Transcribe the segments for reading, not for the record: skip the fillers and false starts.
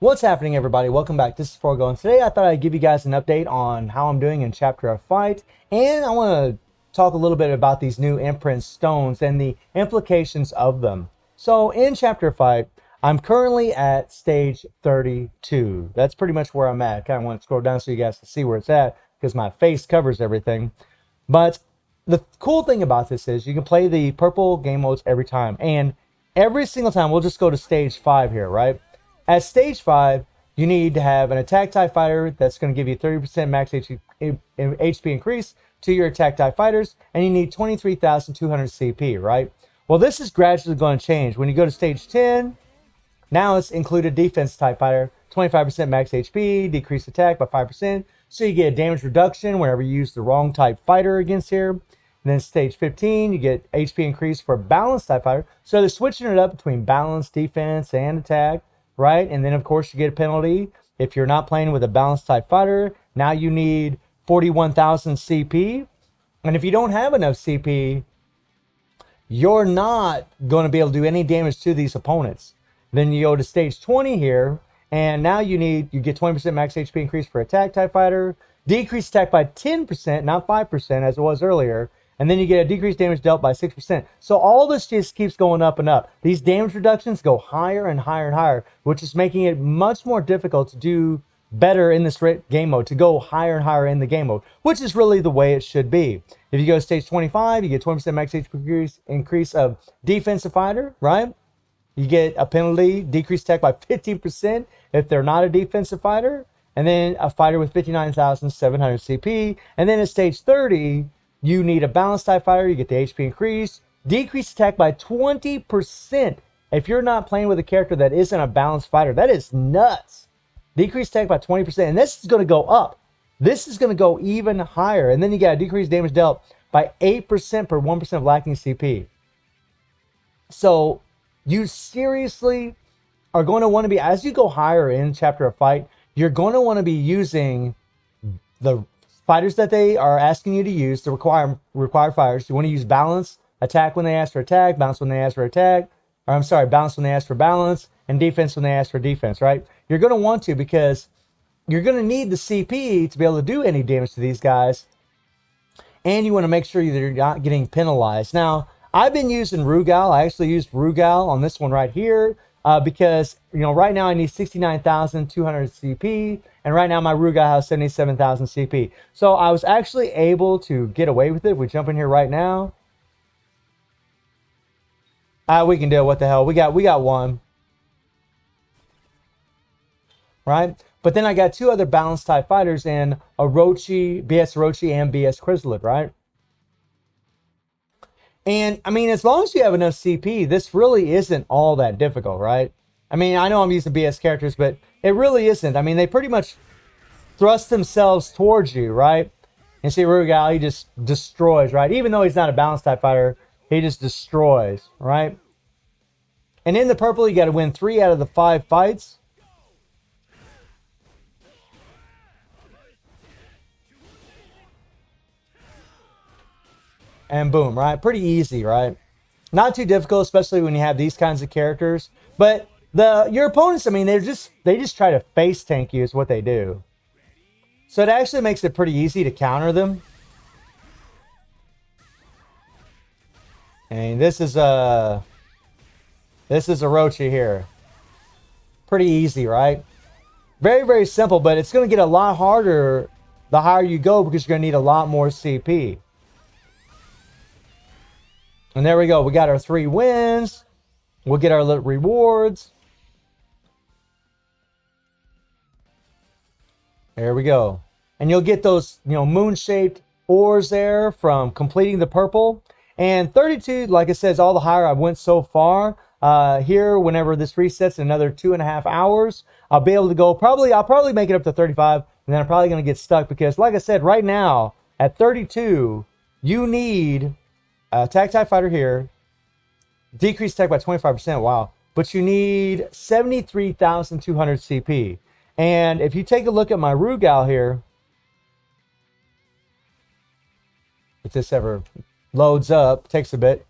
What's happening, everybody? Welcome back. This is Forgo, and today I thought I'd give you guys an update on how I'm doing in Chapter of Fight, and I want to talk a little bit about these new Imprint stones and the implications of them. So in Chapter of Fight, I'm currently at stage 32. That's pretty much where I'm at. I kind of want to scroll down so you guys can see where it's at because my face covers everything. But the cool thing about this is you can play the purple game modes every time, and every single time we'll just go to stage 5 here, right? At stage 5, you need to have an attack TIE fighter that's going to give you 30% max HP increase to your attack TIE fighters, and you need 23,200 CP, right? Well, this is gradually going to change. When you go to stage 10, now it's included defense TIE fighter, 25% max HP, decreased attack by 5%, so you get a damage reduction whenever you use the wrong type fighter against here. And then stage 15, you get HP increase for balanced TIE fighter, so they're switching it up between balanced, defense, and attack. Right? And then, of course, you get a penalty if you're not playing with a balanced TIE fighter. Now you need 41,000 CP. And if you don't have enough CP, you're not going to be able to do any damage to these opponents. Then you go to stage 20 here, and now you get 20% max HP increase for attack TIE fighter, decrease attack by 10%, not 5% as it was earlier. And then you get a decreased damage dealt by 6%. So all this just keeps going up and up. These damage reductions go higher and higher and higher, which is making it much more difficult to do better in this game mode, to go higher and higher in the game mode, which is really the way it should be. If you go to stage 25, you get 20% max HP increase of defensive fighter, right? You get a penalty, decreased attack by 15% if they're not a defensive fighter. And then a fighter with 59,700 CP. And then at stage 30, you need a balanced TIE fighter, you get the HP increase, decreased attack by 20%. If you're not playing with a character that isn't a balanced fighter, that is nuts. Decreased attack by 20%, and this is going to go up. This is going to go even higher. And then you got a decreased damage dealt by 8% per 1% of lacking CP. So you seriously are going to want to be, as you go higher in Chapter of Fight, you're going to want to be using the fighters that they are asking you to use, the required fighters. You want to use balance, attack when they ask for attack, balance when they ask for attack, or I'm sorry, balance when they ask for balance, and defense when they ask for defense, right? You're going to want to, because you're going to need the CP to be able to do any damage to these guys, and you want to make sure that you're not getting penalized. Now, I've been using Rugal. I actually used Rugal on this one right here, because, you know, right now I need 69,200 CP, and right now my Rugal has 77,000 CP. So I was actually able to get away with it. If we jump in here right now, we can do it. What the hell? We got one, right? But then I got two other balanced TIE fighters in Orochi, BS Orochi, and BS Chrysalid, right? And, I mean, as long as you have enough CP, this really isn't all that difficult, right? I mean, I know I'm using BS characters, but it really isn't. I mean, they pretty much thrust themselves towards you, right? And see, Rugal, he just destroys, right? Even though he's not a balanced TIE fighter, he just destroys, right? And in the purple, you got to win 3 out of the 5 fights. And boom, right? Pretty easy, right? Not too difficult, especially when you have these kinds of characters. But your opponents, I mean, they just try to face tank you is what they do. So it actually makes it pretty easy to counter them. And this is Orochi here. Pretty easy, right? Very, very simple, but it's going to get a lot harder the higher you go, because you're going to need a lot more CP. And there we go. We got our 3 wins. We'll get our little rewards. There we go. And you'll get those, you know, moon-shaped ores there from completing the purple. And 32, like it says, all the higher I went so far. Here, whenever this resets in another 2.5 hours, I'll be able to go I'll probably make it up to 35. And then I'm probably going to get stuck because, like I said, right now at 32, you need attack TIE fighter here, decreased attack by 25%. Wow. But you need 73,200 CP. And if you take a look at my Rugal here, if this ever loads up, takes a bit.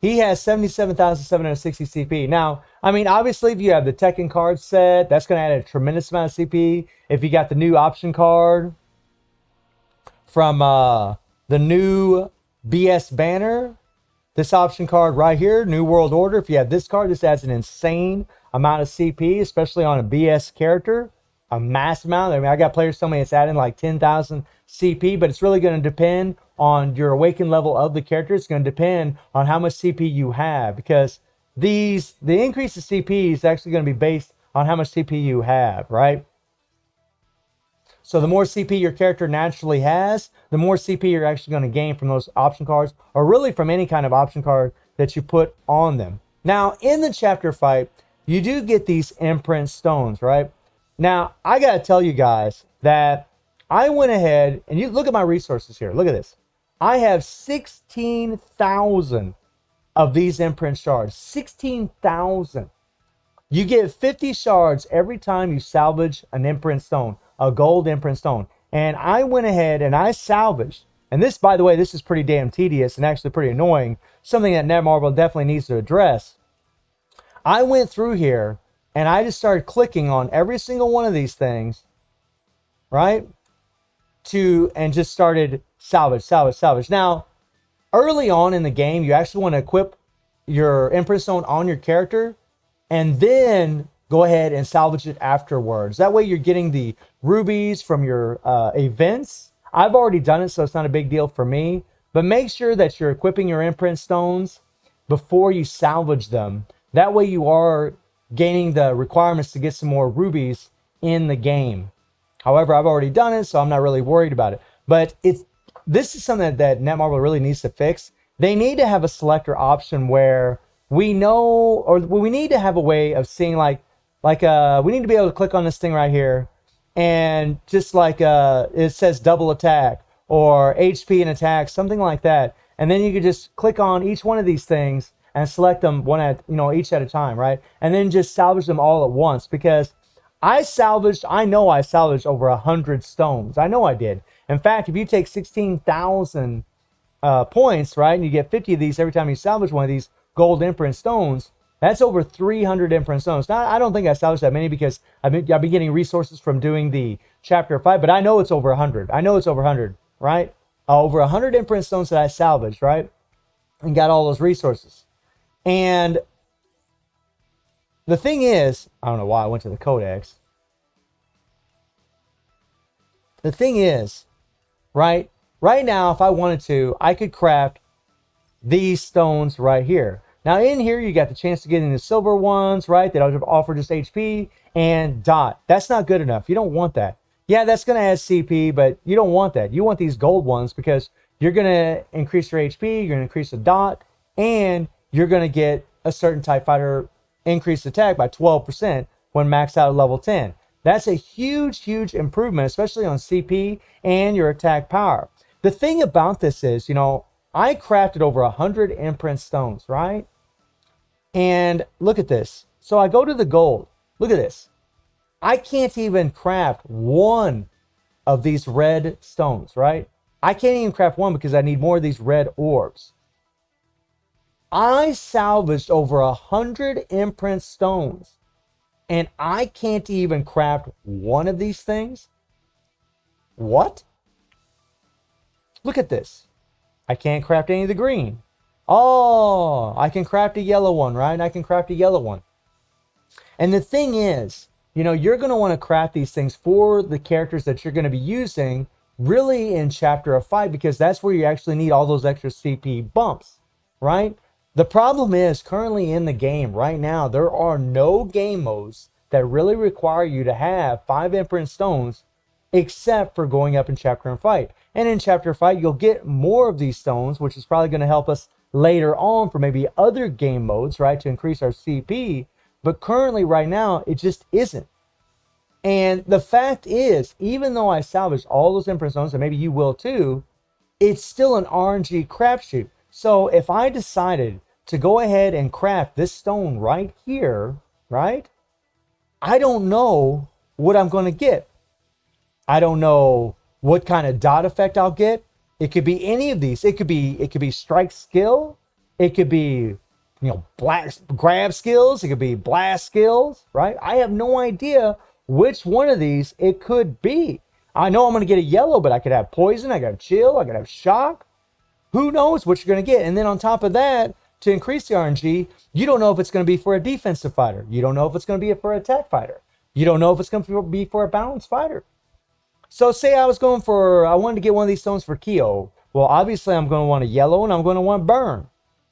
He has 77,760 CP. Now, I mean, obviously, if you have the Tekken card set, that's going to add a tremendous amount of CP. If you got the new option card from the new BS banner, this option card right here, New World Order, if you have this card, this adds an insane amount of CP, especially on a BS character. A massive amount. I mean, I got players telling me it's adding like 10,000 CP, but it's really going to depend on your awakened level of the character. It's going to depend on how much CP you have, because the increase of CP is actually going to be based on how much CP you have, right? So the more CP your character naturally has, the more CP you're actually going to gain from those option cards, or really from any kind of option card that you put on them. Now, in the chapter fight, you do get these Imprint stones, right? Now, I got to tell you guys that I went ahead, and you look at my resources here. Look at this. I have 16,000 of these Imprint shards. 16,000. You get 50 shards every time you salvage an Imprint stone, a gold Imprint stone. And I went ahead and I salvaged. And this, by the way, this is pretty damn tedious and actually pretty annoying. Something that Netmarble definitely needs to address. I went through here and I just started clicking on every single one of these things, right? And just started salvage, salvage, salvage. Now, early on in the game, you actually want to equip your Imprint Stone on your character and then go ahead and salvage it afterwards. That way you're getting the rubies from your events. I've already done it, so it's not a big deal for me. But make sure that you're equipping your Imprint Stones before you salvage them. That way you are gaining the requirements to get some more rubies in the game. However, I've already done it, so I'm not really worried about it. But this is something that Netmarble really needs to fix. They need to have a selector option where we know, or we need to have a way of seeing we need to be able to click on this thing right here, and just it says double attack or HP and attack, something like that. And then you could just click on each one of these things and select them each at a time, right? And then just salvage them all at once, because I know I salvaged over 100 stones. I know I did. In fact, if you take 16,000 points, right, and you get 50 of these every time you salvage one of these gold Imprint stones, that's over 300 Imprint stones. Now, I don't think I salvaged that many because I've been getting resources from doing the chapter 5, but I know it's over 100. I know it's over 100, right? Over 100 Imprint stones that I salvaged, right? And got all those resources. And the thing is, I don't know why I went to the codex. The thing is, right now, if I wanted to, I could craft these stones right here. Now in here, you got the chance to get in the silver ones, right? That offer just HP and dot. That's not good enough. You don't want that. Yeah, that's going to add CP, but you don't want that. You want these gold ones because you're going to increase your HP, you're going to increase the dot, and you're going to get a certain type fighter increased attack by 12% when maxed out at level 10. That's a huge, huge improvement, especially on CP and your attack power. The thing about this is, I crafted over 100 Imprint stones, right? And look at this. So I go to the gold. Look at this. I can't even craft one of these red stones, right? I can't even craft one because I need more of these red orbs. I salvaged over 100 Imprint stones, and I can't even craft one of these things? What? Look at this. I can't craft any of the green. Oh, I can craft a yellow one, right? I can craft a yellow one. And the thing is, you're going to want to craft these things for the characters that you're going to be using really in Chapter 5, because that's where you actually need all those extra CP bumps, right? The problem is, currently in the game right now, there are no game modes that really require you to have 5 Imprint stones except for going up in Chapter and Fight. And in Chapter 5, you'll get more of these stones, which is probably going to help us later on for maybe other game modes, right, to increase our CP. But currently, right now, it just isn't. And the fact is, even though I salvaged all those Imprint stones, and maybe you will too, it's still an RNG crapshoot. So if I decided to go ahead and craft this stone right here, right, I don't know what I'm going to get. I don't know what kind of dot effect I'll get. It could be any of these. It could be strike skill. It could be, blast grab skills. It could be blast skills, right? I have no idea which one of these it could be. I know I'm going to get a yellow, but I could have poison. I could have chill. I could have shock. Who knows what you're going to get? And then on top of that, to increase the RNG, you don't know if it's going to be for a defensive fighter. You don't know if it's going to be for an attack fighter. You don't know if it's going to be for a balanced fighter. So say I wanted to get one of these stones for Keo. Well, obviously I'm going to want a yellow and I'm going to want burn.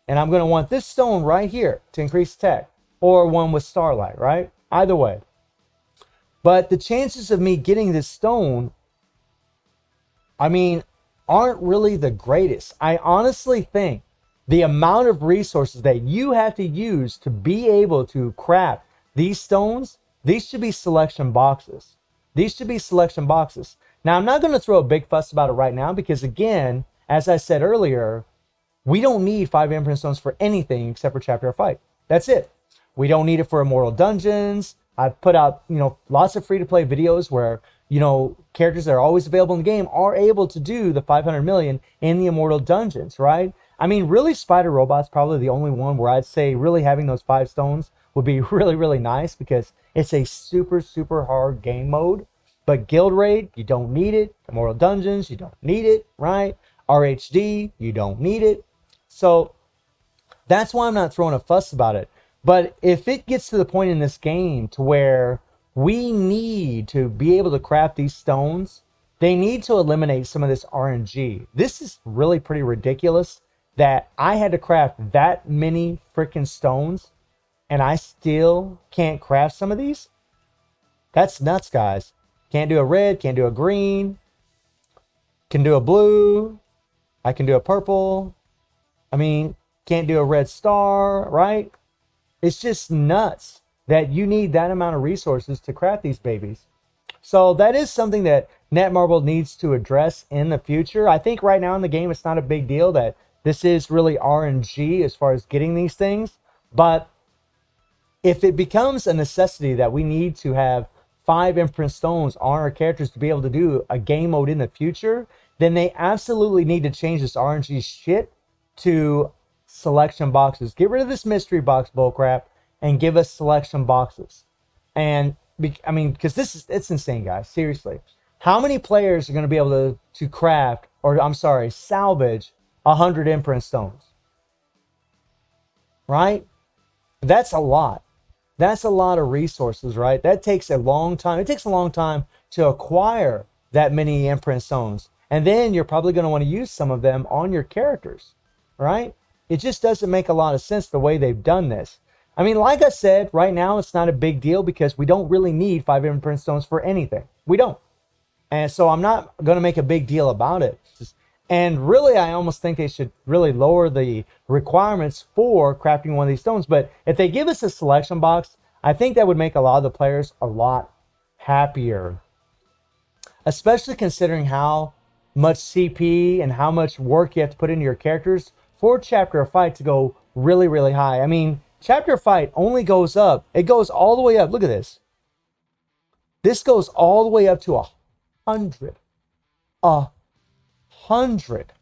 And I'm going to want this stone right here to increase attack. Or one with starlight, right? Either way. But the chances of me getting this stone, aren't really the greatest. I honestly think the amount of resources that you have to use to be able to craft these stones, these should be selection boxes. These should be selection boxes. Now, I'm not going to throw a big fuss about it right now because, again, as I said earlier, we don't need 5 Imprint Stones for anything except for Chapter of Fight. That's it. We don't need it for Immortal Dungeons. I've put out, lots of free-to-play videos where, characters that are always available in the game are able to do the 500 million in the Immortal Dungeons, right? Really, Spider Robot's probably the only one where I'd say really having those 5 stones would be really, really nice because it's a super, super hard game mode. But Guild Raid, you don't need it. Immortal Dungeons, you don't need it, right? RHD, you don't need it. So that's why I'm not throwing a fuss about it. But if it gets to the point in this game to where we need to be able to craft these stones, they need to eliminate some of this RNG. This is really pretty ridiculous that I had to craft that many freaking stones and I still can't craft some of these. That's nuts, guys. Can't do a red, can't do a green, can do a blue, I can do a purple. Can't do a red star, right? It's just nuts that you need that amount of resources to craft these babies. So that is something that Netmarble needs to address in the future. I think right now in the game, it's not a big deal that this is really RNG as far as getting these things. But if it becomes a necessity that we need to have 5 Imprint Stones on our characters to be able to do a game mode in the future, then they absolutely need to change this RNG shit to selection boxes. Get rid of this mystery box bullcrap and give us selection boxes. And because it's insane, guys. Seriously, how many players are going to be able to craft, or salvage 100 Imprint Stones? Right? That's a lot. That's a lot of resources, right? That takes a long time. It takes a long time to acquire that many Imprint Stones. And then you're probably going to want to use some of them on your characters, right? It just doesn't make a lot of sense the way they've done this. Like I said, right now it's not a big deal because we don't really need 5 Imprint Stones for anything. We don't. And so I'm not going to make a big deal about it. And really, I almost think they should really lower the requirements for crafting one of these stones. But if they give us a selection box, I think that would make a lot of the players a lot happier. Especially considering how much CP and how much work you have to put into your characters for Chapter of Fight to go really, really high. Chapter of Fight only goes up. It goes all the way up. Look at this. This goes all the way up to 100. 100.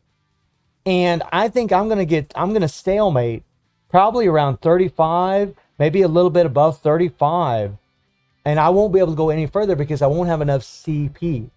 And I think I'm going to stalemate probably around 35, maybe a little bit above 35. And I won't be able to go any further because I won't have enough CP.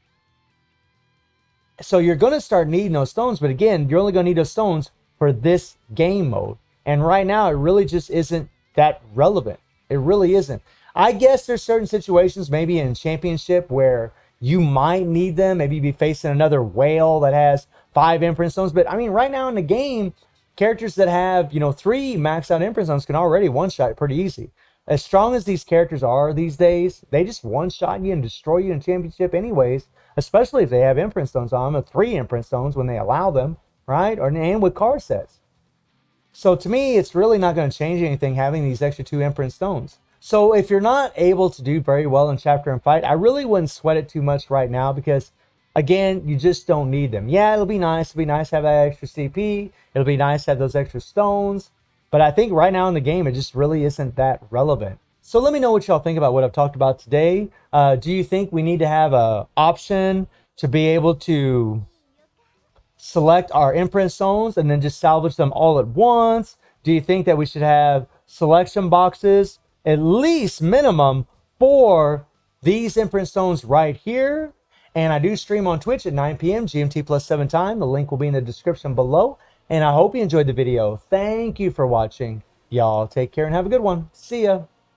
So you're going to start needing those stones. But again, you're only going to need those stones for this game mode. And right now, it really just isn't that relevant. It really isn't. I guess there's certain situations, maybe in Championship, where you might need them. Maybe you'd be facing another whale that has 5 Imprint Stones. But right now in the game, characters that have, 3 maxed out Imprint Stones can already one-shot pretty easy. As strong as these characters are these days, they just one-shot you and destroy you in Championship anyways, especially if they have Imprint Stones on them, 3 Imprint Stones when they allow them, right? And with card sets. So to me, it's really not going to change anything having these extra 2 Imprint Stones. So if you're not able to do very well in Chapter and Fight, I really wouldn't sweat it too much right now because, again, you just don't need them. Yeah, it'll be nice. It'll be nice to have that extra CP. It'll be nice to have those extra stones. But I think right now in the game, it just really isn't that relevant. So let me know what y'all think about what I've talked about today. Do you think we need to have an option to be able to select our imprint stones and then just salvage them all at once? Do you think that we should have selection boxes, at least minimum, for these imprint stones right here? And I do stream on Twitch at 9 p.m. GMT plus 7 time. The link will be in the description below. And I hope you enjoyed the video. Thank you for watching. Y'all take care and have a good one. See ya.